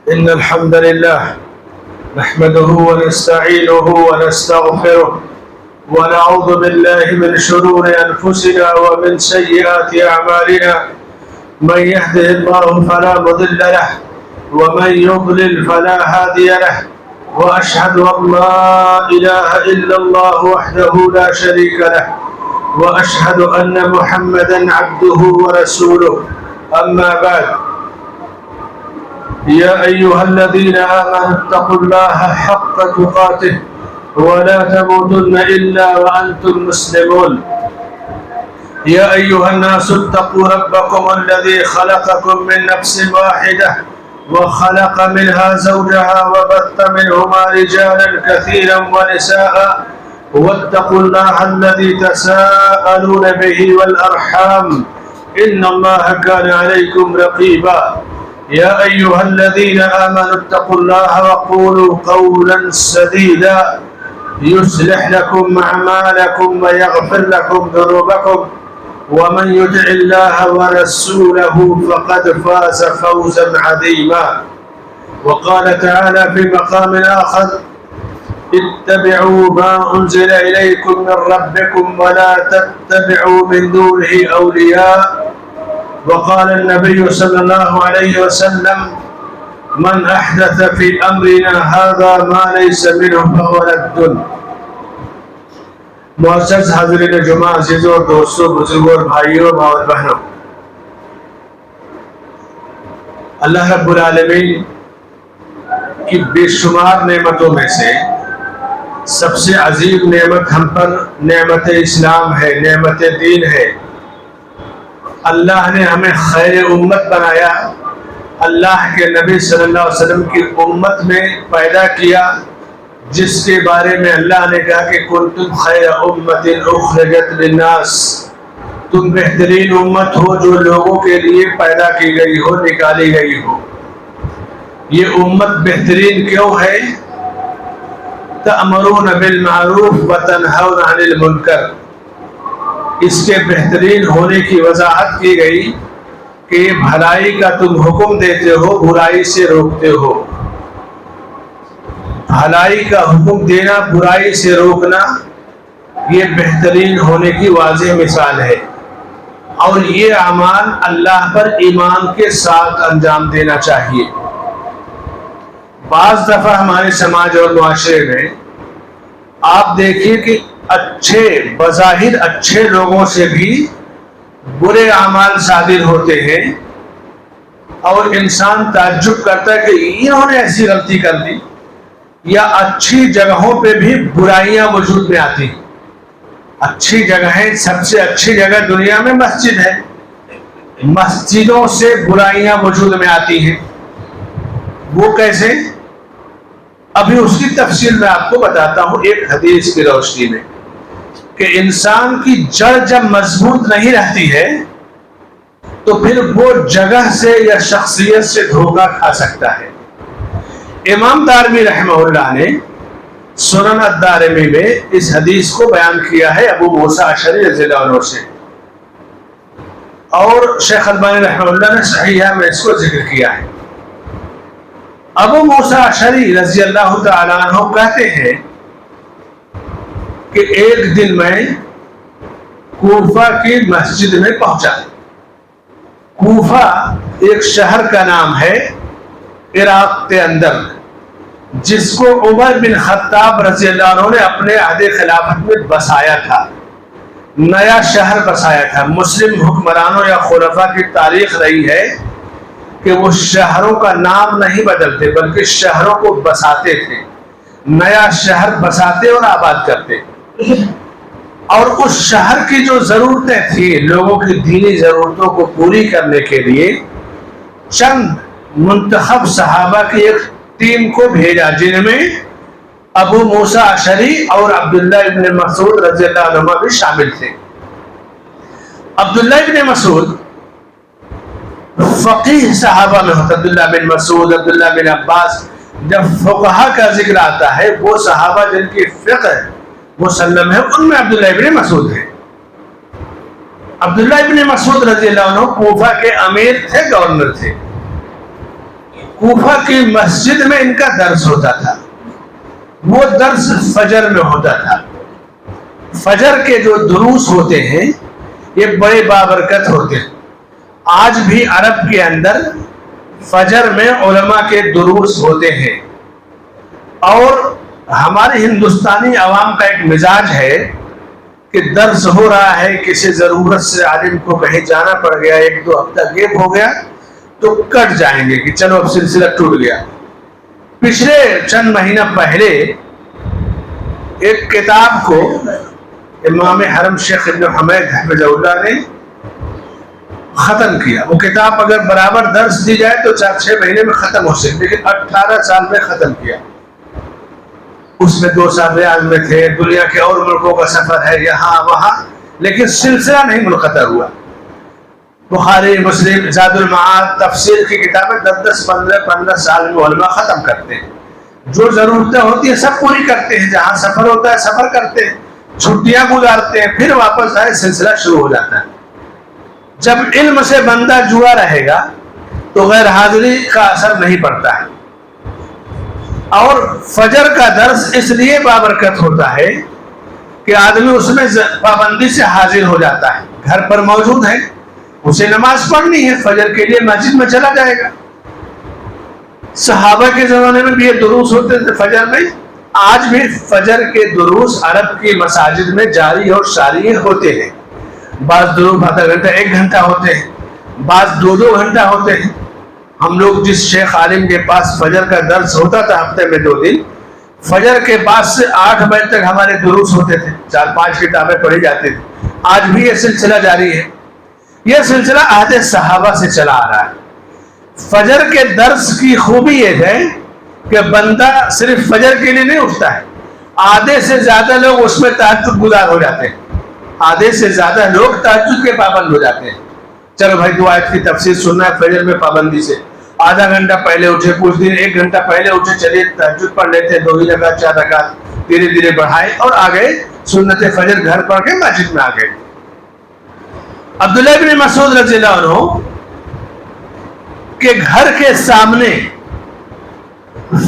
إن الحمد لله نحمده ونستعينه ونستغفره ونعوذ بالله من شرور أنفسنا ومن سيئات أعمالنا. من يهده الله فلا مضل له ومن يضلل فلا هادي له. وأشهد أن لا إله إلا الله وحده لا شريك له وأشهد أن محمدا عبده ورسوله. أما بعد، يا أيها الذين آمنوا اتقوا الله حق تقاته ولا تموتن إلا وأنتم مسلمون. يا أيها الناس اتقوا ربكم الذي خلقكم من نفس واحدة وخلق منها زوجها وبث منهما رجالا كثيرا ونساء واتقوا الله الذي تساءلون به والأرحام إن الله كان عليكم رقيبا. يا أيها الذين آمنوا اتقوا الله وقولوا قولا سديدا يصلح لكم أعمالكم ويغفر لكم ذنوبكم ومن يطع الله ورسوله فقد فاز فوزا عظيما. وقال تعالى في مقام آخر: اتبعوا ما أنزل إليكم من ربكم ولا تتبعوا من دونه أولياء. وقال النبي صلى الله عليه وسلم: من أحدث في أمرنا هذا ما ليس منه فهو رد. معزز حاضرین جمعہ، عزیزوں، دوستوں، بزرگوں اور بھائیوں اور بہنوں، اللہ رب العالمین کی بے شمار نعمتوں میں سے سب سے عظیم نعمت ہم پر نعمت اسلام ہے، نعمت دین ہے. اللہ نے ہمیں خیر امت بنایا، اللہ کے نبی صلی اللہ علیہ وسلم کی امت میں پیدا کیا، جس کے بارے میں اللہ نے کہا کہ کنتم خیر امت اخرجت للناس، تم بہترین امت ہو جو لوگوں کے لیے پیدا کی گئی ہو، نکالی گئی ہو. یہ امت بہترین کیوں ہے؟ تأمرون بالمعروف وتنہون عن المنکر. اس کے بہترین ہونے کی وضاحت کی گئی کہ بھلائی کا تم حکم دیتے ہو، برائی سے روکتے ہو. بھلائی کا حکم دینا، برائی سے روکنا، یہ بہترین ہونے کی واضح مثال ہے. اور یہ اعمال اللہ پر ایمان کے ساتھ انجام دینا چاہیے. بعض دفعہ ہمارے سماج اور معاشرے میں آپ دیکھیے کہ اچھے، بظاہر اچھے لوگوں سے بھی برے اعمال صادر ہوتے ہیں اور انسان تعجب کرتا ہے کہ انہوں نے ایسی غلطی کر دی. یا اچھی جگہوں پہ بھی برائیاں وجود میں آتی ہیں. اچھی جگہیں، سب سے اچھی جگہ دنیا میں مسجد ہے، مسجدوں سے برائیاں وجود میں آتی ہیں. وہ کیسے؟ ابھی اس کی تفصیل میں آپ کو بتاتا ہوں ایک حدیث کی روشنی میں، کہ انسان کی جڑ جب مضبوط نہیں رہتی ہے تو پھر وہ جگہ سے یا شخصیت سے دھوکہ کھا سکتا ہے. امام دارمی رحمہ اللہ نے سنن الدارمی میں اس حدیث کو بیان کیا ہے ابو موسیٰ اشعری رضی اللہ عنہ سے، اور شیخ البانی رحمہ اللہ نے صحیحہ میں اس کو ذکر کیا ہے. ابو موسیٰ اشعری رضی اللہ تعالیٰ عنہ کہتے ہیں کہ ایک دن میں کوفہ کی مسجد میں پہنچا. کوفہ ایک شہر کا نام ہے عراق کے اندر، جس کو عمر بن خطاب رضی اللہ عنہ نے اپنے عہد خلافت میں بسایا تھا، نیا شہر بسایا تھا. مسلم حکمرانوں یا خلفاء کی تاریخ رہی ہے کہ وہ شہروں کا نام نہیں بدلتے بلکہ شہروں کو بساتے تھے، نیا شہر بساتے اور آباد کرتے. اور اس شہر کی جو ضرورتیں تھیں، لوگوں کی دینی ضرورتوں کو پوری کرنے کے لیے چند منتخب صحابہ کی ایک ٹیم کو بھیجا، جن میں ابو موسیٰ اشعری اور عبداللہ ابن مسعود رضی اللہ عنہ بھی شامل تھے. عبداللہ ابن مسعود فقیہ صحابہ میں ہوتا. عبداللہ بن مسعود، عبداللہ بن عباس، جب فقہا کا ذکر آتا ہے وہ صحابہ جن کی فقہ مسلم ہے ان میں عبداللہ ابن مسعود ہے. عبداللہ ابن مسعود رضی اللہ عنہ کوفہ کے امیر تھے، گورنر تھے. کوفہ کی مسجد میں ان کا درس ہوتا تھا. وہ درس فجر میں ہوتا تھا. فجر کے جو دروس ہوتے ہیں یہ بڑے بابرکت ہوتے ہیں. آج بھی عرب کے اندر فجر میں علماء کے دروس ہوتے ہیں. اور ہمارے ہندوستانی عوام کا ایک مزاج ہے کہ درس ہو رہا ہے, کسی ضرورت سے عالم کو کہیں جانا پڑ گیا, 1-2 ہفتہ گیپ ہو گیا تو کٹ جائیں گے کہ چلو اب سلسلہ ٹوٹ گیا. پچھلے چند مہینہ پہلے ایک کتاب کو امام حرم شیخ ابن حمید حفظہ اللہ نے ختم کیا. وہ کتاب اگر برابر درس دی جائے تو 4-6 مہینے میں ختم ہو سکتی, لیکن 18 سال میں ختم کیا. اس میں 2 سال ریاض میں تھے, دنیا کے اور ملکوں کا سفر ہے یہاں وہاں, لیکن سلسلہ نہیں منقطع ہوا. بخاری, مسلم, زاد المعاد, تفسیر کی کتابیں 10-15 سال میں علماء ختم کرتے ہیں. جو ضرورتیں ہوتی ہیں سب پوری کرتے ہیں, جہاں سفر ہوتا ہے سفر کرتے ہیں, چھٹیاں گزارتے ہیں, پھر واپس آئے سلسلہ شروع ہو جاتا ہے. جب علم سے بندہ جڑا رہے گا تو غیر حاضری کا اثر نہیں پڑتا ہے. اور فجر کا درس اس لیے بابرکت ہوتا ہے کہ آدمی اس میں پابندی سے حاضر ہو جاتا ہے. گھر پر موجود ہے, اسے نماز پڑھنی ہے, فجر کے لیے مسجد میں چلا جائے گا. صحابہ کے زمانے میں بھی یہ دروس ہوتے تھے فجر میں. آج بھی فجر کے دروس عرب کی مساجد میں جاری اور ساری ہوتے ہیں. بعض دروس آدھا گھنٹہ 1 گھنٹہ ہوتے ہیں, بعض 2 گھنٹہ ہوتے ہیں. ہم لوگ جس شیخ عالم کے پاس فجر کا درس ہوتا تھا ہفتے میں 2 دن, فجر کے بعد سے 8 بجے تک ہمارے دروس ہوتے تھے, 4-5 کتابیں پڑھی جاتی تھی. آج بھی یہ سلسلہ جاری ہے. یہ سلسلہ عہد صحابہ سے چلا آ رہا ہے. فجر کے درس کی خوبی یہ ہے کہ بندہ صرف فجر کے لیے نہیں اٹھتا ہے, آدھے سے زیادہ لوگ اس میں تہجد گزار ہو جاتے ہیں. آدھے سے زیادہ لوگ تہجد کے پابند ہو جاتے ہیں. چلو بھائی 2 آیت کی تفسیر سننا ہے فجر میں پابندی سے, آدھا گھنٹہ پہلے اٹھے, کچھ دن 1 گھنٹہ پہلے اٹھے, چلیے تہجد پڑھ لیتے, 2 ہی رکعت 4 رکعت, دھیرے دھیرے بڑھائے اور آ گئے سنت فجر گھر پڑھ کے مسجد میں آ گئے. عبداللہ بن مسعود رضی اللہ عنہ کے گھر کے سامنے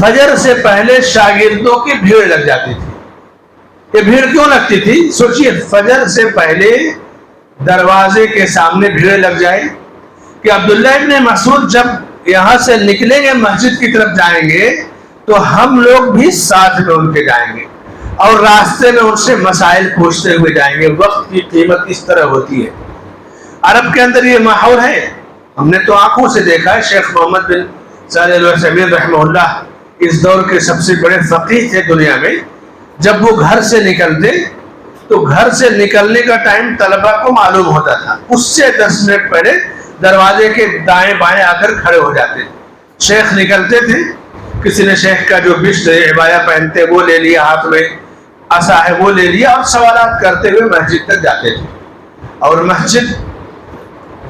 فجر سے پہلے شاگردوں کی بھیڑ لگ جاتی تھی. یہ بھیڑ کیوں لگتی تھی؟ سوچئے, فجر سے پہلے دروازے کے سامنے بھیڑ لگ جائے کہ عبداللہ ابن مسعود جب یہاں سے نکلیں گے مسجد کی طرف جائیں گے تو ہم لوگ بھی ساتھ میں ان کے جائیں گے اور راستے میں ان سے مسائل پوچھتے ہوئے جائیں گے. وقت کی قیمت اس طرح ہوتی ہے. عرب کے اندر یہ ماحول ہے, ہم نے تو آنکھوں سے دیکھا ہے. شیخ محمد بن صالح العثیمین رحمہ اللہ اس دور کے سب سے بڑے فقیہ تھے دنیا میں. جب وہ گھر سے نکلتے تو گھر سے نکلنے کا ٹائم طلبہ کو معلوم ہوتا تھا. اس سے 10 منٹ پہلے دروازے کے دائیں بائیں آ کر کھڑے ہو جاتے. شیخ نکلتے تھے, کسی نے شیخ کا جو بشت عبایا پہنتے وہ لے لیا, ہاتھ میں عصا ہے وہ لے لیا, اور سوالات کرتے ہوئے مسجد تک جاتے تھے. اور مسجد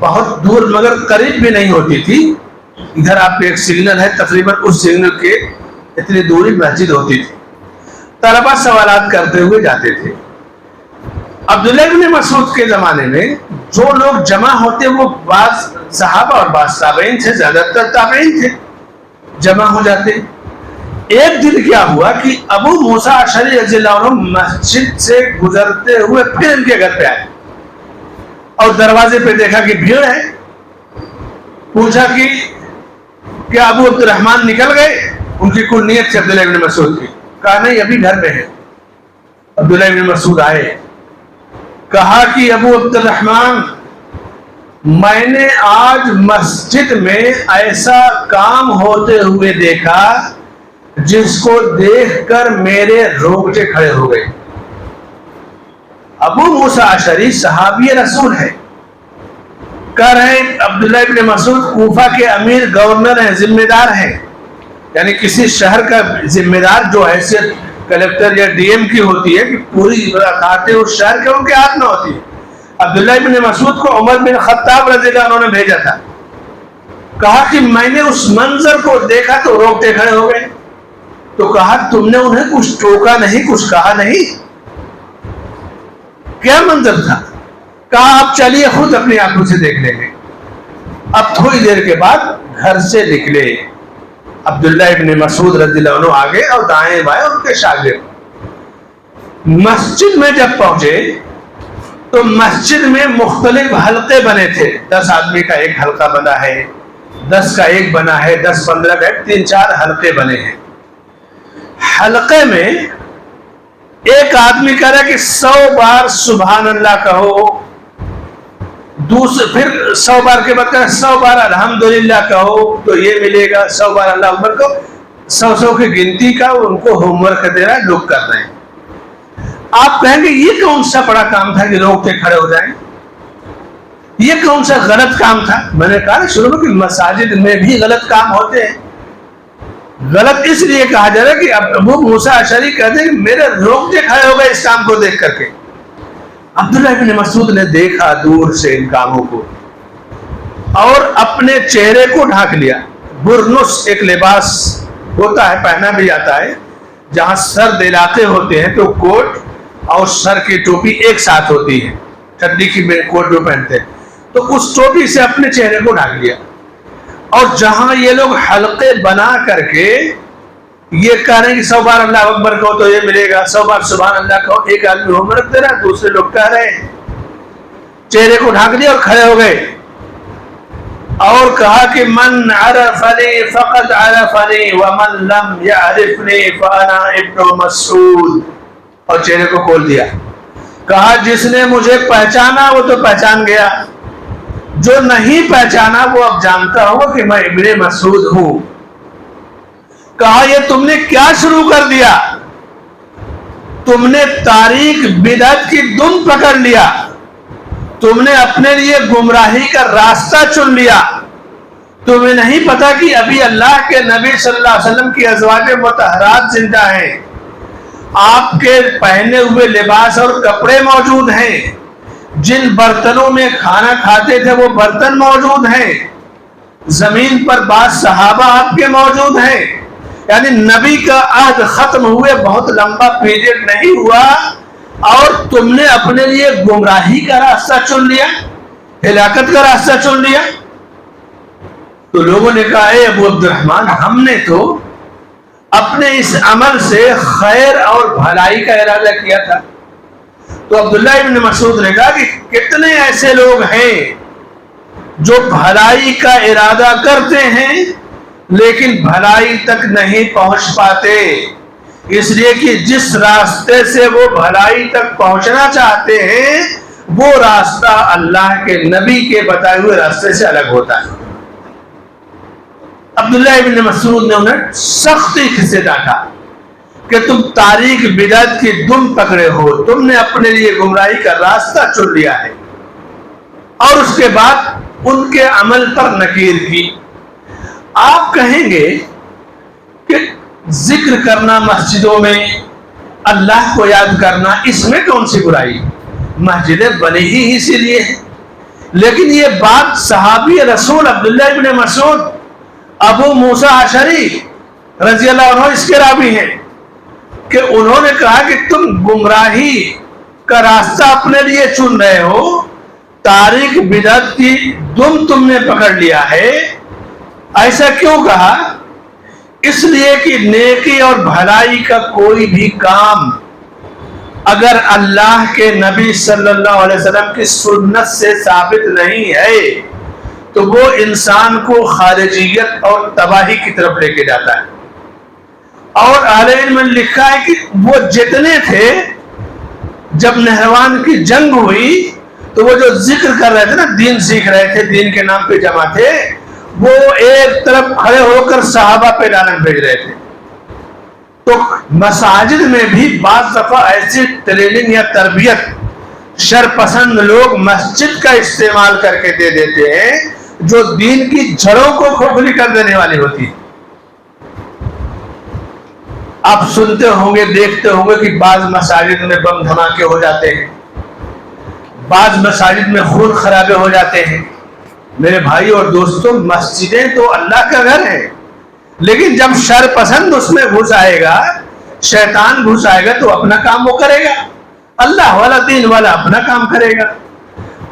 بہت دور مگر قریب بھی نہیں ہوتی تھی. ادھر آپ کے ایک سگنل ہے, تقریباً اس سگنل کے اتنی دوری مسجد ہوتی تھی. طلبہ سوالات کرتے ہوئے جاتے تھے. عبداللہ ابن مسعود کے زمانے میں جو لوگ جمع ہوتے وہ بعض صحابہ اور بعض تابعین تھے, زیادہ تر تابعین تھے, جمع ہو جاتے. ایک دن کیا ہوا کہ ابو موسیٰ اشعری رضی اللہ عنہ مسجد سے گزرتے ہوئے پھر ان کے گھر پہ آئے اور دروازے پہ دیکھا کہ بھیڑ ہے. پوچھا کہ کیا ابو عبد الرحمن نکل گئے؟ ان کی کوئی نیت تھی عبداللہ ابن مسعود کی. کہا نہیں, ابھی گھر میں ہے. عبداللہ ابن مسعود آئے, کہا کہ ابو عبد الرحمن میں نے آج مسجد میں ایسا کام ہوتے ہوئے دیکھا جس کو دیکھ کر میرے رونگٹے کھڑے ہو گئے. ابو موسیٰ اشعری صحابی رسول ہے, کہہ رہے ہیں عبداللہ ابن مسعود کوفہ کے امیر گورنر ہیں, ذمہ دار ہیں. یعنی کسی شہر کا ذمہ دار جو حیثیت کلیکٹر یا ڈی ایم کی ہوتی ہے کہ پوری اطاعتیں اس شہر کے ان کے ہاتھ میں ہوتی ہے. عبداللہ ابن مسعود کو عمر بن خطاب رضی اللہ عنہ نے بھیجا تھا. کہا کہ میں نے اس منظر کو دیکھا تو روکتے کھڑے ہو گئے. تو کہا تم نے انہیں کچھ ٹوکا نہیں, کچھ کہا نہیں؟ کیا منظر تھا؟ کہا آپ چلیے خود اپنی آنکھوں سے دیکھ لیں گے. اب تھوڑی دیر کے بعد گھر سے نکلے, عبداللہ ابن مسعود رضی اللہ عنہ آگے اور دائیں بائیں ان کے شاگرد. مسجد میں جب پہنچے تو مسجد میں مختلف حلقے بنے تھے. 10 آدمی کا ایک حلقہ بنا ہے, 10 کا ایک بنا ہے, 10-15 کا ایک, 3-4 حلقے بنے ہیں. حلقے میں ایک آدمی کہہ رہا ہے کہ 100 بار سبحان اللہ کہو, دوسرے پھر 100 بار کے بعد کہا 100 بار الحمدللہ کہو تو یہ ملے گا, 100 بار اللہ اکبر کو, 100 کی گنتی کا ان کو ہوم ورک دے رہا ہے, لوگ کر رہے ہیں. آپ کہیں گے یہ کون سا بڑا کام تھا کہ لوگ کے کھڑے ہو جائیں, یہ کون سا غلط کام تھا؟ میں نے کہا شروع میں کہ مساجد میں بھی غلط کام ہوتے ہیں. غلط اس لیے کہا جا رہا ہے کہ ابو موسیٰ اشعری کہتے ہیں کہ میرے روکتے کھڑے ہو گئے اس کام کو دیکھ کر کے. عبداللہ ابن مسعود نے دیکھا دور سے ان کاموں کو اور اپنے چہرے کو ڈھانک لیا. برنس ایک لباس ہوتا ہے, پہنا بھی جاتا ہے, جہاں سرد علاقے ہوتے ہیں تو کوٹ اور سر کی ٹوپی ایک ساتھ ہوتی ہے, ٹھنڈی کی کوٹ جو پہنتے ہیں, تو اس ٹوپی سے اپنے چہرے کو ڈھانک لیا. اور جہاں یہ لوگ حلقے بنا کر کے یہ کہہ رہے ہیں کہ 100 بار اللہ اکبر کہو تو یہ ملے گا, 100 بار سبحان اللہ کہو, ایک آدمی ہوم ورک دے رہا ہے, دوسرے لوگ کہہ رہے ہیں, چہرے کو ڈھانک دیا اور کھڑے ہو گئے اور کہا کہ من عرفنی فقد عرفنی ومن لم یعرفنی فانا ابن مسعود, اور چہرے کو کھول دیا. کہا جس نے مجھے پہچانا وہ تو پہچان گیا, جو نہیں پہچانا وہ اب جانتا ہوگا کہ میں ابن مسعود ہوں. کہا یہ تم نے کیا شروع کر دیا؟ تم نے تاریخ بدعت کی دم پکڑ لیا, تم نے اپنے لیے گمراہی کا راستہ چن لیا. تمہیں نہیں پتا کہ ابھی اللہ کے نبی صلی اللہ علیہ وسلم کی ازواج مطہرات زندہ ہیں, آپ کے پہنے ہوئے لباس اور کپڑے موجود ہیں, جن برتنوں میں کھانا کھاتے تھے وہ برتن موجود ہیں, زمین پر بعض صحابہ آپ کے موجود ہیں. یعنی نبی کا عہد ختم ہوئے بہت لمبا پیریڈ نہیں ہوا اور تم نے اپنے لیے گمراہی کا راستہ چن لیا, ہلاکت کا راستہ چن لیا. تو لوگوں نے کہا اے ابو عبد الرحمن, ہم نے تو اپنے اس عمل سے خیر اور بھلائی کا ارادہ کیا تھا. تو عبداللہ ابن مسعود نے کہا کہ کتنے ایسے لوگ ہیں جو بھلائی کا ارادہ کرتے ہیں لیکن بھلائی تک نہیں پہنچ پاتے, اس لیے کہ جس راستے سے وہ بھلائی تک پہنچنا چاہتے ہیں وہ راستہ اللہ کے نبی کے بتائے ہوئے راستے سے الگ ہوتا ہے. عبداللہ ابن مسعود نے انہیں سختی سے ڈانٹا کہ تم تاریخ بدعت کی دم پکڑے ہو, تم نے اپنے لیے گمراہی کا راستہ چن لیا ہے. اور اس کے بعد ان کے عمل پر نکیر کی. آپ کہیں گے کہ ذکر کرنا مسجدوں میں, اللہ کو یاد کرنا, اس میں کون سی برائی؟ مسجدیں بنی ہی اسی لیے ہیں. لیکن یہ بات صحابی رسول عبداللہ ابن مسعود ابو موسیٰ اشعری رضی اللہ عنہ اس کے راوی ہیں کہ انہوں نے کہا کہ تم گمراہی کا راستہ اپنے لیے چن رہے ہو, تاریخ بدعت کی دم تم نے پکڑ لیا ہے. ایسا کیوں کہا؟ اس لیے کہ نیکی اور بھلائی کا کوئی بھی کام اگر اللہ کے نبی صلی اللہ علیہ وسلم کی سنت سے ثابت نہیں ہے تو وہ انسان کو خارجیت اور تباہی کی طرف لے کے جاتا ہے. اور اہل علم نے لکھا ہے کہ وہ جتنے تھے جب نہروان کی جنگ ہوئی تو وہ جو ذکر کر رہے تھے نا, دین سیکھ رہے تھے, دین کے نام پہ جمع تھے, وہ ایک طرف کھڑے ہو کر صحابہ پہ لعنت بھیج رہے تھے. تو مساجد میں بھی بعض دفعہ ایسی ٹریننگ یا تربیت شر پسند لوگ مسجد کا استعمال کر کے دے دیتے ہیں جو دین کی جڑوں کو کھوکھلی کر دینے والی ہوتی ہے. آپ سنتے ہوں گے, دیکھتے ہوں گے کہ بعض مساجد میں بم دھماکے ہو جاتے ہیں, بعض مساجد میں خون خرابے ہو جاتے ہیں. میرے بھائی اور دوستوں, مسجدیں تو اللہ کا گھر ہے, لیکن جب شر پسند اس میں گھس آئے گا, شیطان گھس آئے گا تو اپنا کام وہ کرے گا, اللہ والا دین والا اپنا کام کرے گا.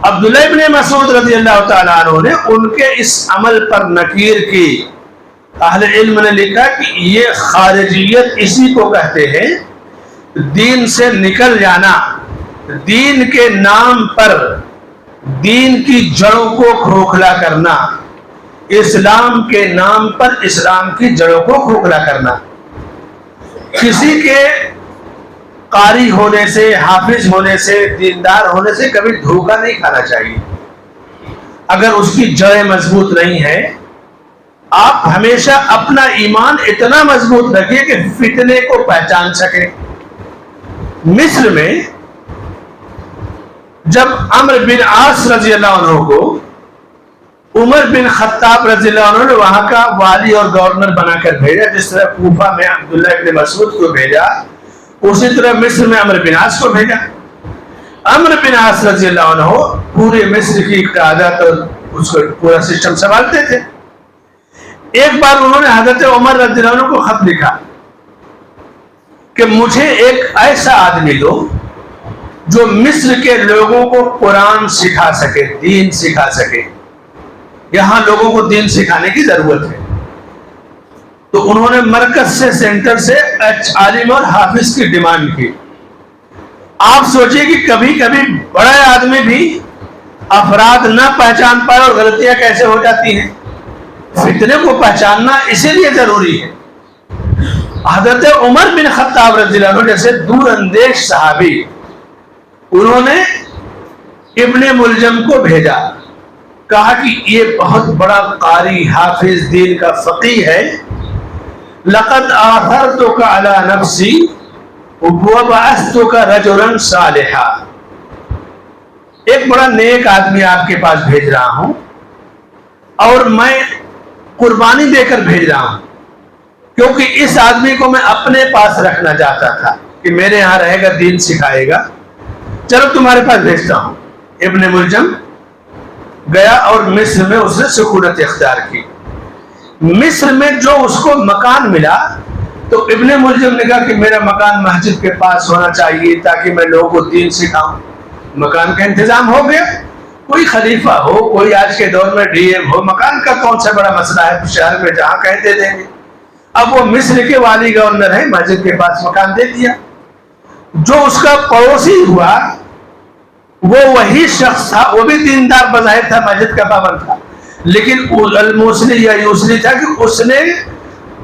عبداللہ ابن مسعود رضی اللہ تعالیٰ عنہ نے ان کے اس عمل پر نکیر کی. اہل علم نے لکھا کہ یہ خارجیت اسی کو کہتے ہیں، دین سے نکل جانا، دین کے نام پر دین کی جڑوں کو کھوکھلا کرنا، اسلام کے نام پر اسلام کی جڑوں کو کھوکھلا کرنا۔ کسی کے قاری ہونے سے، حافظ ہونے سے، دیندار ہونے سے کبھی دھوکہ نہیں کھانا چاہیے۔ اگر اس کی جڑیں مضبوط نہیں ہیں، آپ ہمیشہ اپنا ایمان اتنا مضبوط رکھیے کہ فتنے کو پہچان سکیں۔ مصر میں جب عمرو بن عاص رضی اللہ عنہ کو عمر بن خطاب رضی اللہ عنہ نے وہاں کا والی اور گورنر بنا کر بھیجا، جس طرح کوفہ میں عبداللہ ابن مسعود کو بھیجا، اسی طرح مصر میں عمرو بن عاص کو بھیجا۔ عمرو بن عاص رضی اللہ عنہ پورے مصر کی قیادت اور اس کو پورا سسٹم سنبھالتے تھے۔ ایک بار انہوں نے حضرت عمر رضی اللہ عنہ کو خط لکھا کہ مجھے ایک ایسا آدمی دو جو مصر کے لوگوں کو قرآن سکھا سکے، دین سکھا سکے، یہاں لوگوں کو دین سکھانے کی ضرورت ہے۔ تو انہوں نے مرکز سے، سینٹر سے عالم اور حافظ کی ڈیمانڈ کی۔ آپ سوچئے کہ کبھی کبھی بڑا آدمی بھی افراد نہ پہچان پائے اور غلطیاں کیسے ہو جاتی ہیں۔ فتنے کو پہچاننا اسی لیے ضروری ہے۔ حضرت عمر بن خطاب رضی اللہ عنہ جیسے دور اندیش صحابی، انہوں نے ابن ملجم کو بھیجا، کہا کہ یہ بہت بڑا قاری، حافظ، دین کا فقیہ ہے، لقد آثرتک علی نفسی وبعثتک رجلا صالحا، ایک بڑا نیک آدمی آپ کے پاس بھیج رہا ہوں اور میں قربانی دے کر بھیج رہا ہوں، کیونکہ اس آدمی کو میں اپنے پاس رکھنا چاہتا تھا کہ میرے یہاں رہے گا، دین سکھائے گا، چلو تمہارے پاس بھیجتا ہوں۔ ابن ملجم گیا اور مصر میں اس نے سکونت اختیار کی۔ مصر میں جو اس کو مکان ملا تو ابن ملجم نے کہا کہ میرا مکان مسجد کے پاس ہونا چاہیے تاکہ میں لوگوں کو دین سکھاؤں۔ مکان کا انتظام ہو گیا، کوئی خلیفہ ہو، کوئی آج کے دور میں ڈی ایم ہو، مکان کا کون سا بڑا مسئلہ ہے، شہر میں جہاں کہیں دے دیں گے۔ اب وہ مصر کے والی گورنر ہے، مسجد کے پاس مکان دے دیا۔ جو اس کا پڑوسی ہوا وہ وہی شخص تھا، وہ بھی دیندار بظاہر تھا، مسجد کا پابند تھا، لیکن الموصلی یا یوسلی تھا کہ اس نے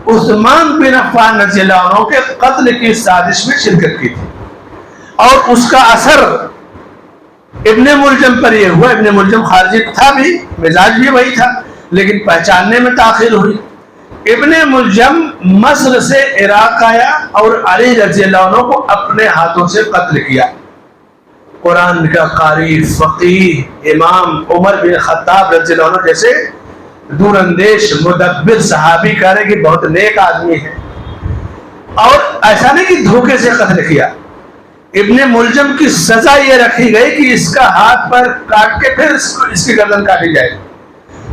عثمان بن عفان رضی اللہ عنہ کے قتل کی سازش میں شرکت کی تھی، اور اس کا اثر ابن ملجم پر یہ ہوا۔ ابن ملجم خارجی تھا بھی، مزاج بھی وہی تھا، لیکن پہچاننے میں تاخیر ہوئی۔ ابن ملجم مصر سے عراق آیا اور علی رضی اللہ عنہ کو اپنے ہاتھوں سے قتل کیا۔ قرآن کا قاری، فقیہ، امام عمر بن خطاب رضی اللہ عنہ جیسے دور اندیش مدبر صحابی کہہ رہے کہ بہت نیک آدمی ہے، اور ایسا نہیں کہ دھوکے سے قتل کیا۔ ابن ملجم کی سزا یہ رکھی گئی کہ اس کا ہاتھ پر کاٹ کے پھر اس کی گردن کاٹی جائے۔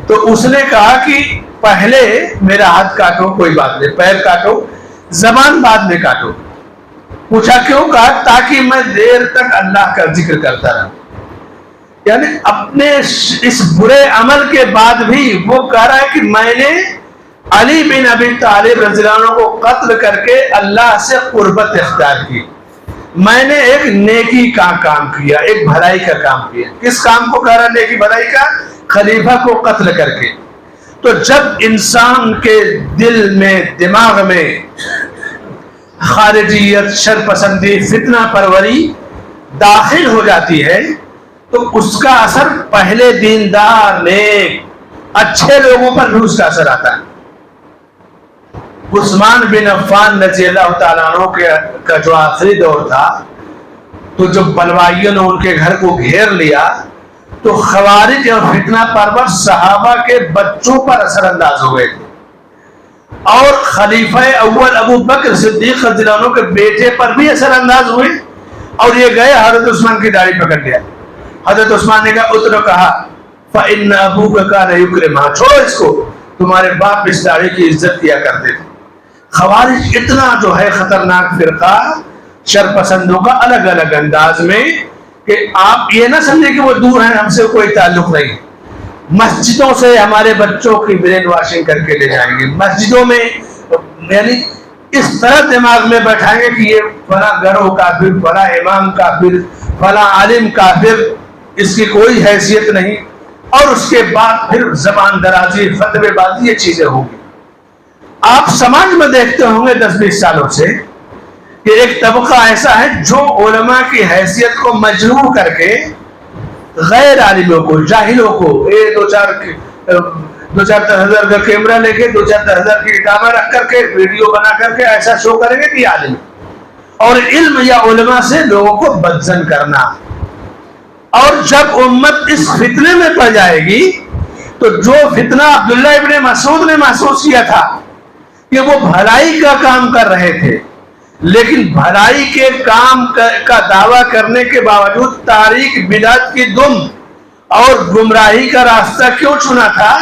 تو اس نے کہا کہ پہلے میرا ہاتھ کاٹو، کوئی بات نہیں، پیر کاٹو، زبان بعد میں کاٹو۔ پوچھا کیوں؟ کہا تاکہ میں دیر تک اللہ کا ذکر کرتا رہا۔ یعنی اپنے اس برے عمل کے بعد بھی وہ کہہ رہا ہے کہ میں نے علی بن ابی طالب رضی اللہ عنہ کو قتل کر کے اللہ سے قربت اختیار کی، میں نے ایک نیکی کا کام کیا، ایک بھلائی کا کام کیا۔ کس کام کو کہہ رہا ہے نیکی بھلائی کا؟ خلیفہ کو قتل کر کے۔ تو جب انسان کے دل میں، دماغ میں خارجیت، شرپسندی، فتنہ پروری داخل ہو جاتی ہے تو اس کا اثر پہلے دیندار، نیک، اچھے لوگوں پر بھی اس کا اثر آتا ہے۔ عثمان بن عفان رضی اللہ تعالیٰ عنہ کا جو آخری دور تھا، تو جب بلوائیوں نے ان کے گھر کو گھیر لیا تو خوارج اور فتنہ پرور صحابہ کے بچوں پر اثر انداز ہو گئے تھے، اور خلیفہ اول ابو بکر صدیق رضی اللہ عنہ کے بیٹے پر بھی اثر انداز ہوئے، اور یہ گئے حضرت عثمان کی داڑھی پکڑ لیا۔ حضرت عثمان نے کہا اترو، کہا فَإِنَّ أَبُوكَ كَانَ يُكْرِمُهَا، چھوڑو اس کو، تمہارے باپ اس داڑھی کی عزت کیا کرتے تھے۔ خوارج اتنا جو ہے خطرناک فرقہ، شرپسندوں کا الگ الگ انداز میں، کہ آپ یہ نہ سمجھیں کہ وہ دور ہیں، ہم سے کوئی تعلق نہیں۔ مسجدوں سے ہمارے بچوں کی برین واشنگ کر کے لے جائیں گے، مسجدوں میں یعنی اس طرح دماغ میں بیٹھائیں گے کہ یہ فلاں گروہ کافر، فلاں امام کافر، فلاں عالم کافر، اس کی کوئی حیثیت نہیں، اور اس کے بعد پھر زبان درازی، فتوے بازی، یہ چیزیں ہوگی۔ آپ سماج میں دیکھتے ہوں گے 10-20 سالوں سے کہ ایک طبقہ ایسا ہے جو علماء کی حیثیت کو مجروح کر کے غیر عالموں کو، جاہلوں کو، دو چار 10,000 کا کیمرہ لے کے 10,000 کی اقامہ رکھ کر کے ویڈیو بنا کر کے ایسا شو کریں گے کہ عالم، اور علم یا علماء سے لوگوں کو بدزن کرنا۔ اور جب امت اس فتنے میں پڑ جائے گی تو جو فتنہ عبداللہ ابن مسعود نے محسوس کیا تھا کہ وہ بھلائی کا کام کر رہے تھے، لیکن بھلائی کے کام کا دعویٰ کرنے کے باوجود تاریخ بدعت کی دم اور گمراہی کا راستہ کیوں چنا تھا؟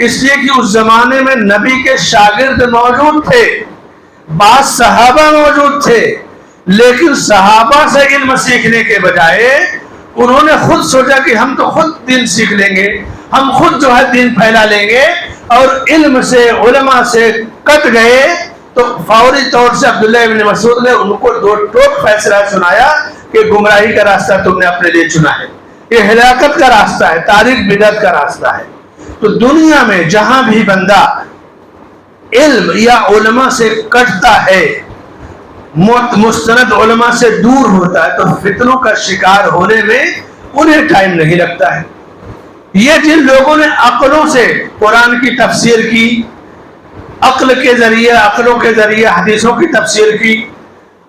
اس لیے کہ اس زمانے میں نبی کے شاگرد موجود تھے، بعض صحابہ موجود تھے، لیکن صحابہ سے علم سیکھنے کے بجائے انہوں نے خود سوچا کہ ہم تو خود دین سیکھ لیں گے، ہم خود جو ہے دین پھیلا لیں گے، اور علم سے، علماء سے کٹ گئے۔ تو فوری طور سے عبداللہ ابن مسعود نے ان کو 2 ٹوک فیصلہ سنایا کہ گمراہی کا راستہ تم نے اپنے لیے چنا ہے، یہ ہلاکت کا راستہ ہے، تاریخ بدعت کا راستہ ہے۔ تو دنیا میں جہاں بھی بندہ علم یا علماء سے کٹتا ہے، مستند علماء سے دور ہوتا ہے، تو فتنوں کا شکار ہونے میں انہیں ٹائم نہیں لگتا ہے۔ یہ جن لوگوں نے عقلوں سے قرآن کی تفسیر کی، عقل کے ذریعے، عقلوں کے ذریعے حدیثوں کی تفسیر کی،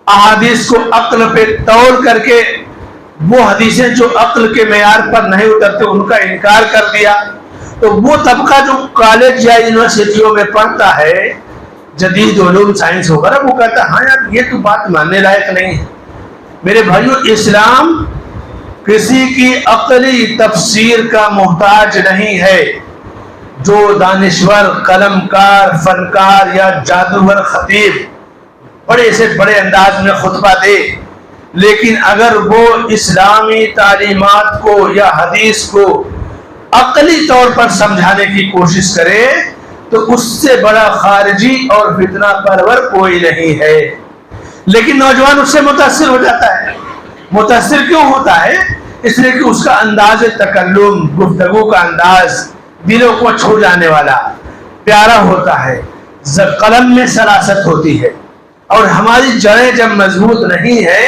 احادیث کو عقل پہ تول کر کے وہ حدیثیں جو عقل کے معیار پر نہیں اترتے ان کا انکار کر دیا، تو وہ طبقہ جو کالج یا یونیورسٹیوں میں پڑھتا ہے جدید علوم سائنس وغیرہ، وہ کہتا ہے ہاں یار یہ تو بات ماننے لائق نہیں ہے۔ میرے بھائیو، اسلام کسی کی عقلی تفسیر کا محتاج نہیں ہے۔ جو دانشور، قلم کار، فنکار یا جادوگر خطیب بڑے سے بڑے انداز میں خطبہ دے، لیکن اگر وہ اسلامی تعلیمات کو یا حدیث کو عقلی طور پر سمجھانے کی کوشش کرے تو اس سے بڑا خارجی اور فتنہ پرور کوئی نہیں ہے۔ لیکن نوجوان اس سے متاثر ہو جاتا ہے۔ متاثر کیوں ہوتا ہے؟ اس لیے کہ اس کا انداز تکلم، گفتگو کا انداز دلوں کو چھو جانے والا، پیارا ہوتا ہے، قلم میں سراست ہوتی ہے، اور ہماری جڑیں جب مضبوط نہیں ہے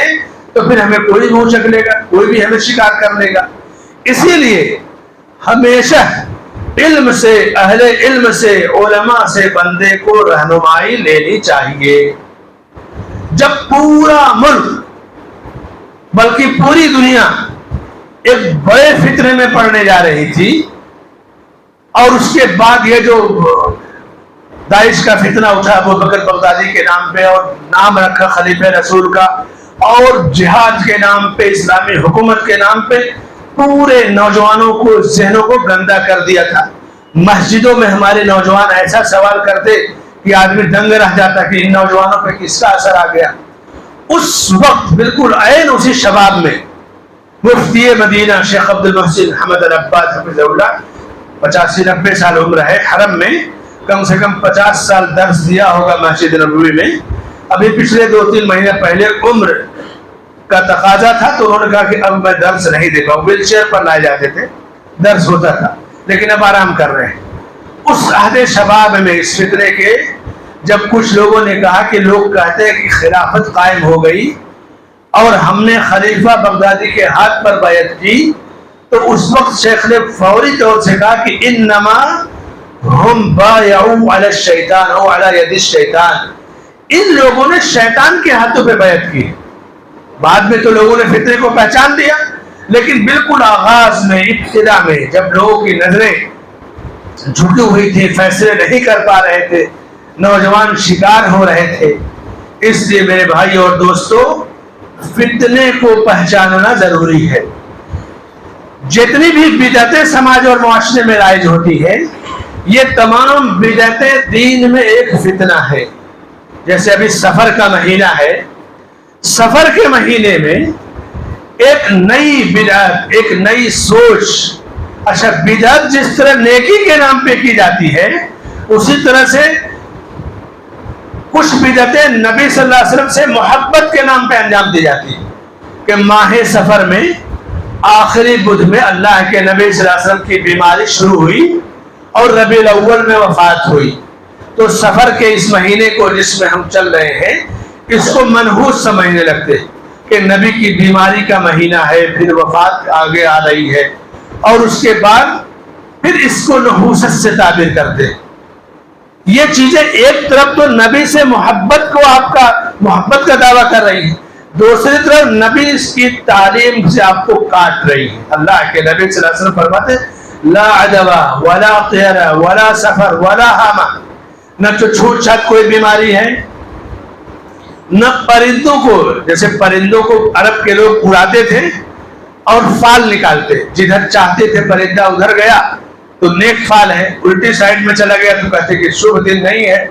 تو پھر ہمیں کوئی منہ چک لے گا، کوئی بھی ہمیں شکار کر لے گا۔ اسی لیے ہمیشہ علم سے، اہل علم سے، علماء سے بندے کو رہنمائی لینی چاہیے۔ جب پورا ملک بلکہ پوری دنیا ایک بڑے فتنے میں پڑنے جا رہی تھی، اور اس کے بعد یہ جو داعش کا فتنہ اٹھا ابو بکر بغدادی کے نام پہ، اور نام رکھا خلیفہ رسول کا، اور جہاد کے نام پہ، اسلامی حکومت کے نام پہ پورے نوجوانوں کو، ذہنوں کو گندا کر دیا تھا۔ مسجدوں میں ہمارے نوجوان ایسا سوال کرتے کہ آدمی دنگ رہ جاتا کہ ان نوجوانوں پہ کس کا اثر آ گیا۔ اس وقت بالکل عین اسی شباب میں مفتی مدینہ شیخ عبد المحسن حمد العباد حفظہ اللہ، 85-90 سال عمر ہے، حرم میں کم سے کم 50 سال درس دیا ہوگا مسجد نبوی میں۔ ابھی پچھلے 2-3 مہینے پہلے عمر کا تقاضا تھا تو انہوں نے کہا کہ اب میں درس نہیں دے پاؤں، ویل چیئر پر لائے جاتے تھے، درس ہوتا تھا، لیکن اب آرام کر رہے ہیں۔ اس عہد شباب میں، اس فتنے کے، جب کچھ لوگوں نے کہا کہ لوگ کہتے ہیں کہ خلافت قائم ہو گئی اور ہم نے خلیفہ بغدادی کے ہاتھ پر بیعت کی، تو اس وقت شیخ نے فوری طور سے کہا کہ انما ہم بایعوا علی الشیطان او علی ید الشیطان، ان لوگوں نے شیطان کے ہاتھوں پہ بیعت کی۔ بعد میں تو لوگوں نے فتنے کو پہچان دیا، لیکن بالکل آغاز میں، ابتدا میں، جب لوگوں کی نظریں جھکی ہوئی تھی، فیصلے نہیں کر پا رہے تھے، نوجوان شکار ہو رہے تھے، اس لیے میرے بھائی اور دوستو فتنے کو پہچاننا ضروری ہے۔ جتنی بھی بدعتیں سماج اور معاشرے میں رائج ہوتی ہے، یہ تمام بدعتیں دین میں ایک فتنہ ہے۔ جیسے ابھی سفر کا مہینہ ہے، سفر کے مہینے میں ایک نئی بدعت، ایک نئی سوچ اچھا، بدعت جس طرح نیکی کے نام پہ کی جاتی ہے، اسی طرح سے کچھ بدعتیں نبی صلی اللہ علیہ وسلم سے محبت کے نام پہ انجام دی جاتی ہیں کہ ماہ سفر میں آخری بدھ میں اللہ کے نبی صلی اللہ علیہ وسلم کی بیماری شروع ہوئی اور ربیع الاول میں وفات ہوئی، تو سفر کے اس مہینے کو جس میں ہم چل رہے ہیں اس کو منحوس سمجھنے لگتے ہیں کہ نبی کی بیماری کا مہینہ ہے، پھر وفات آگے آ رہی ہے، اور اس کے بعد پھر اس کو نحوست سے تعبیر کرتے ہیں۔ یہ چیزیں ایک طرف تو نبی سے محبت کو آپ کا محبت کا دعویٰ کر رہی ہیں، دوسری طرف نبی اس کی تعلیم سے آپ کو کاٹ رہی ہے۔ اللہ کے نبی صلی اللہ علیہ وسلم فرماتے لا عدوہ ولا طیرہ ولا سفر ولا حامہ، نہ تو چھوٹ چھات کوئی بیماری ہے، نہ پرندوں کو، جیسے پرندوں کو عرب کے لوگ اڑاتے تھے اور فال نکالتے، جدھر چاہتے تھے پرندہ ادھر گیا تو نیک فال ہے، الٹی سائڈ میں چلا گیا تو کہتے کہ شبھ دن نہیں ہے،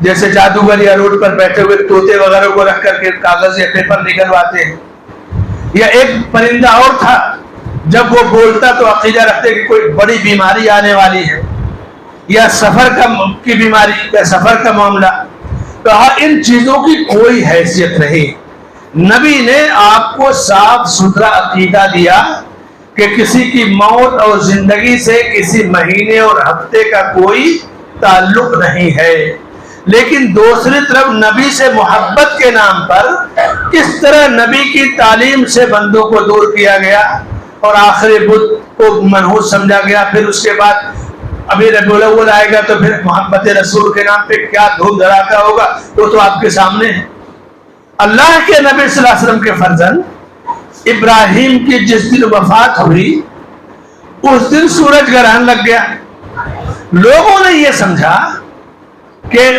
جیسے جادوگر یا روڈ پر بیٹھے ہوئے طوطے وغیرہ کو رکھ کر کے کاغذ یا پیپر نکلواتے ہیں۔ یا ایک پرندہ اور تھا، جب وہ بولتا تو عقیدہ رکھتے کہ کوئی بڑی بیماری آنے والی ہے یا سفر کی بیماری یا سفر کا معاملہ۔ کہا ان چیزوں کی کوئی حیثیت نہیں، نبی نے آپ کو صاف ستھرا عقیدہ دیا کہ کسی کی موت اور زندگی سے کسی مہینے اور ہفتے کا کوئی تعلق نہیں ہے، لیکن دوسری طرف نبی سے محبت کے نام پر کس طرح نبی کی تعلیم سے بندوں کو دور کیا گیا اور آخری بدھ کو منحوس سمجھا گیا۔ پھر اس کے بعد ابھی ربیع الاول آئے گا تو پھر محبت رسول کے نام پہ کیا دھوم دھڑاکا ہوگا، وہ تو آپ کے سامنے ہے۔ اللہ کے نبی صلی اللہ علیہ وسلم کے فرزند ابراہیم کی جس دن وفات ہوئی اس دن سورج گرہن لگ گیا۔ لوگوں نے یہ سمجھا کہ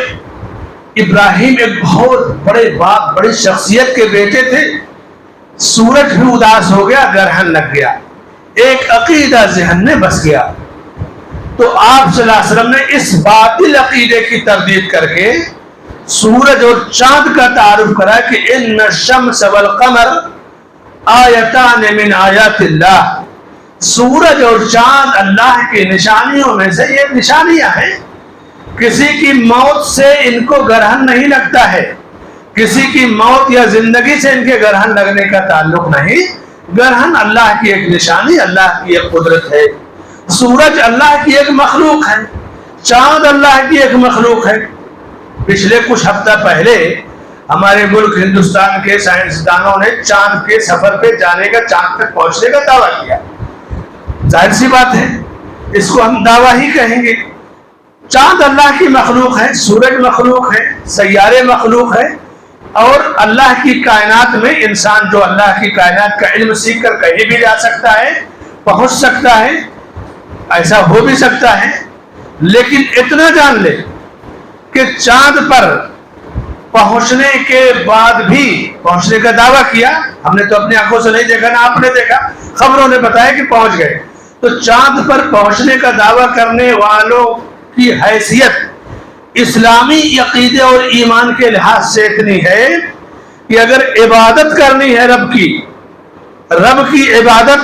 ابراہیم ایک بہت بڑے باپ، بڑی شخصیت کے بیٹے تھے، سورج بھی اداس ہو گیا، گرہن لگ گیا، ایک عقیدہ ذہن میں بس گیا۔ تو آپ صلی اللہ علیہ وسلم نے اس باطل عقیدے کی تردید کر کے سورج اور چاند کا تعارف کرا کہ ان الشمس والقمر آیتان من آیات اللہ، سورج اور چاند اللہ کی نشانیوں میں سے یہ نشانیاں ہیں۔ کسی کی موت سے ان کو گرہن نہیں لگتا ہے، کسی کی موت یا زندگی سے ان کے گرہن لگنے کا تعلق نہیں، گرہن اللہ کی ایک نشانی، اللہ کی ایک قدرت ہے۔ سورج اللہ کی ایک مخلوق ہے، چاند اللہ کی ایک مخلوق ہے۔ پچھلے کچھ ہفتہ پہلے ہمارے ملک ہندوستان کے سائنسدانوں نے چاند کے سفر پہ جانے کا، چاند تک پہنچنے کا دعویٰ کیا۔ ظاہر سی بات ہے، اس کو ہم دعویٰ ہی کہیں گے۔ چاند اللہ کی مخلوق ہے، سورج مخلوق ہے، سیارے مخلوق ہے، اور اللہ کی کائنات میں انسان جو اللہ کی کائنات کا علم سیکھ کر کہیں بھی جا سکتا ہے، پہنچ سکتا ہے، ایسا ہو بھی سکتا ہے۔ لیکن اتنا جان لے کہ چاند پر پہنچنے کے بعد بھی پہنچنے کا دعویٰ کیا، ہم نے تو اپنی آنکھوں سے نہیں دیکھا، نہ آپ نے دیکھا، خبروں نے بتایا کہ پہنچ گئے، تو چاند پر پہنچنے کا دعویٰ کرنے والوں کی حیثیت اسلامی عقیدے اور ایمان کے لحاظ سے اتنی ہے کہ اگر عبادت کرنی ہے رب کی عبادت،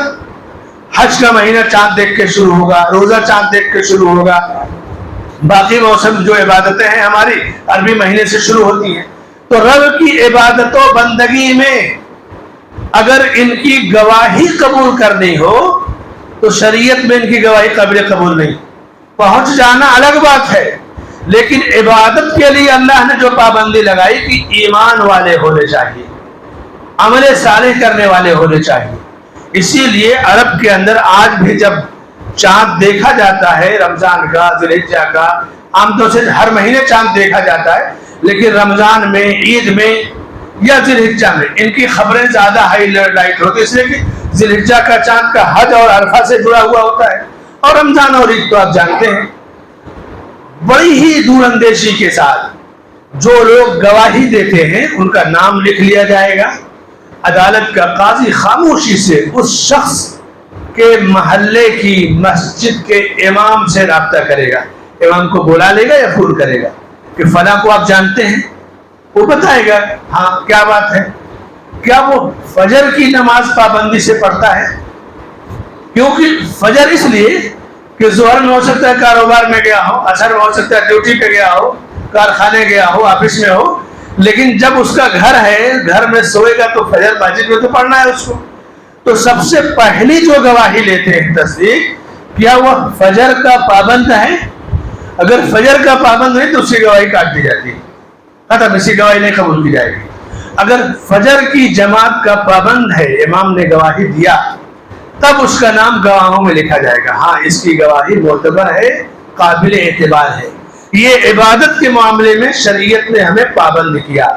حج کا مہینہ چاند دیکھ کے شروع ہوگا، روزہ چاند دیکھ کے شروع ہوگا، باقی موسم جو عبادتیں ہیں ہماری عربی مہینے سے شروع ہوتی ہیں، تو رب کی عبادت و بندگی میں اگر ان کی گواہی قبول کرنی ہو تو شریعت میں ان کی گواہی قابل قبول نہیں۔ پہنچ جانا الگ بات ہے، لیکن عبادت کے لیے اللہ نے جو پابندی لگائی کہ ایمان والے ہونے چاہیے، عمل صالح کرنے والے ہونے چاہیے۔ اسی لیے عرب کے اندر آج بھی جب چاند دیکھا جاتا ہے، رمضان کا، ذی الحجہ کا، عام طور سے ہر مہینے چاند دیکھا جاتا ہے، لیکن رمضان میں، عید میں یا ذی الحجہ میں ان کی خبریں زیادہ ہائی لائٹ ہوتی، اس لیے کہ ذی الحجہ کا چاند کا حج اور عرفہ سے جڑا ہوا ہوتا ہے، اور رمضان اور عید تو آپ جانتے ہیں۔ بڑی ہی دور اندیشی کے ساتھ جو لوگ گواہی دیتے ہیں ان کا نام لکھ لیا جائے گا، عدالت کا قاضی خاموشی سے اس شخص کے محلے کی مسجد کے امام سے رابطہ کرے گا، امام کو بلا لے گا یا فون کرے گا کہ فلاں کو آپ جانتے ہیں، وہ بتائے گا ہاں کیا بات ہے، کیا وہ فجر کی نماز پابندی سے پڑھتا ہے، کیونکہ فجر اس لیے کہ ظہر میں ہو سکتا ہے کاروبار میں گیا ہو، عصر میں ہو سکتا ہے ڈیوٹی پہ گیا ہو، کارخانے گیا ہو، آفس میں ہو، لیکن جب اس کا گھر ہے، گھر میں سوئے گا تو فجر مسجد میں تو پڑھنا ہے اس کو. تو سب سے پہلی جو گواہی لیتے ہیں تصدیق، کیا وہ فجر کا پابند ہے؟ اگر فجر کا پابند نہیں تو اس کی گواہی کاٹ دی جاتی ہے، ختم، اس کی گواہی نہیں قبول کی جائے گی. اگر فجر کی جماعت کا پابند ہے، امام نے گواہی دیا، تب اس کا نام گواہوں میں لکھا جائے گا. ہاں اس کی گواہی معتبر ہے، قابل اعتبار ہے. یہ عبادت کے معاملے میں شریعت نے ہمیں پابند کیا.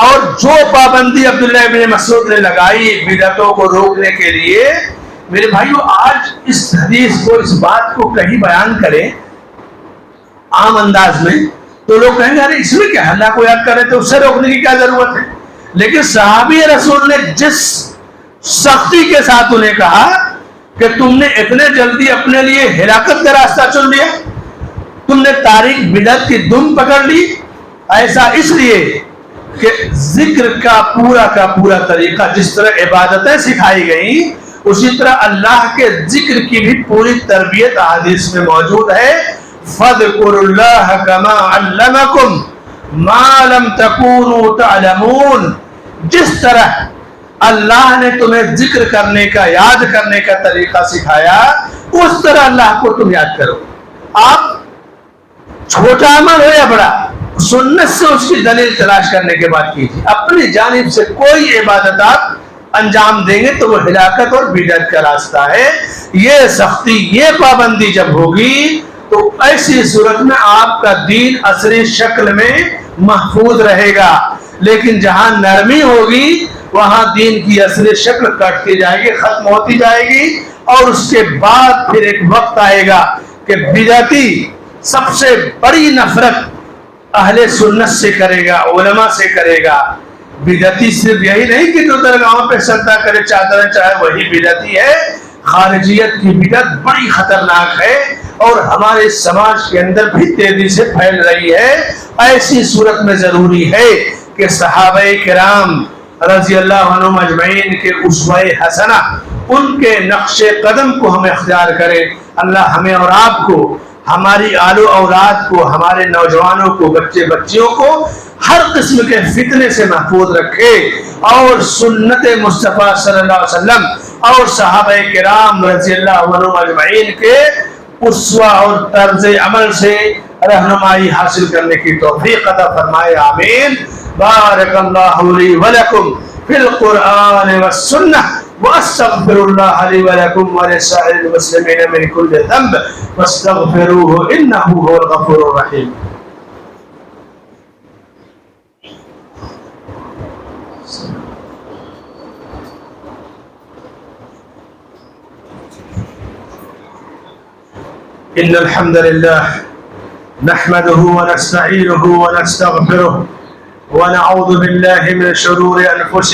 اور جو پابندی عبداللہ ابن مسعود نے لگائی بدعتوں کو روکنے کے لیے، میرے بھائیو آج اس حدیث کو، اس بات کو کہیں بیان کریں عام انداز میں تو لوگ کہیں گے ارے اس میں کیا، اللہ کو یاد کر رہے تھے، اس سے روکنے کی کیا ضرورت ہے. لیکن صحابی رسول نے جس سختی کے ساتھ انہیں کہا کہ تم نے اتنے جلدی اپنے لیے ہلاکت کا راستہ چن لیا، تم نے تاریخ بدعت کی دم پکڑ لی، ایسا اس لیے کہ ذکر کا پورا طریقہ، جس طرح عبادتیں سکھائی گئیں اسی طرح اللہ کے ذکر کی بھی پوری تربیت احادیث میں موجود ہے. فَاذْكُرُوا اللَّهَ كَمَا عَلَّمَكُمْ مَا لَمْ تَكُونُوا تَعْلَمُونَ. جس طرح اللہ نے تمہیں ذکر کرنے کا، یاد کرنے کا طریقہ سکھایا، اس طرح اللہ کو تم یاد کرو. آپ چھوٹا عمل ہو یا بڑا، سنت سے اس کی دلیل تلاش کرنے کے بعد کیجیے. اپنی جانب سے کوئی عبادت آپ انجام دیں گے تو وہ ہلاکت اور بدعت کا راستہ ہے. یہ سختی، یہ پابندی جب ہوگی تو ایسی صورت میں آپ کا دین اصلی شکل میں محفوظ رہے گا. لیکن جہاں نرمی ہوگی وہاں دین کی اصلی شکل کٹتی جائے گی، ختم ہوتی جائے گی. اور اس کے بعد پھر ایک وقت آئے گا کہ بدعتی سب سے بڑی نفرت اہل سنت سے کرے گا، علماء سے کرے گا. بدعتی صرف یہی نہیں کہ جو درگاہوں پہ سجدہ کرے، چادریں چاہے، وہی بدعتی ہے. خارجیت کی بدعت بڑی خطرناک ہے اور ہمارے سماج کے اندر بھی تیزی سے پھیل رہی ہے. ایسی صورت میں ضروری ہے کہ صحابہ کرام رضی اللہ عنہم اجمعین کے اسوہ حسنہ، ان کے نقش قدم کو ہم اختیار کریں. اللہ ہمیں اور آپ کو، ہماری آل و اولاد کو، ہمارے نوجوانوں کو، بچے بچیوں کو ہر قسم کے فتنے سے محفوظ رکھے اور سنت مصطفیٰ صلی اللہ علیہ وسلم اور صحابہ کرام رضی اللہ عنہم اجمعین کے اسوہ اور طرز عمل سے رہنمائی حاصل کرنے کی توفیق عطا فرمائے. آمین. بارک اللہ لی ولکم فی القرآن والسنہ واستغفر اللہ لی ولکم ولسائر المسلمین من کل ذنب واستغفروہ انہ هو الغفور الرحیم. ان الحمد للہ نحمده ونستعینه ونستغفره ونعوذ باللہ من شرور انفسنا